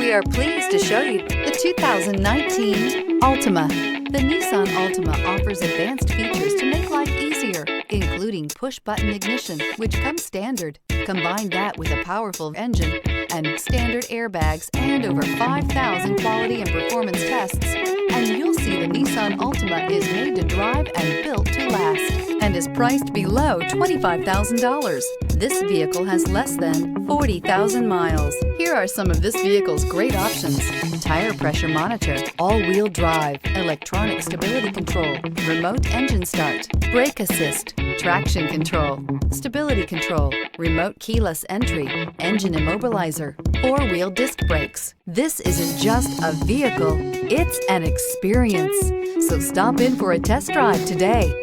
We are pleased to show you the 2019 Altima. The Nissan Altima offers advanced features to make life easier, including push-button ignition, which comes standard. Combine that with a powerful engine and standard airbags and over 5,000 quality and performance tests, and you'll see the Nissan Altima is made to drive and built to last, and is priced below $25,000. This vehicle has less than 40,000 miles. Here are some of this vehicle's great options: tire pressure monitor, all-wheel drive, electronic stability control, remote engine start, brake assist, traction control, stability control, remote keyless entry, engine immobilizer, four-wheel disc brakes. This isn't just a vehicle, it's an experience. So stop in for a test drive today.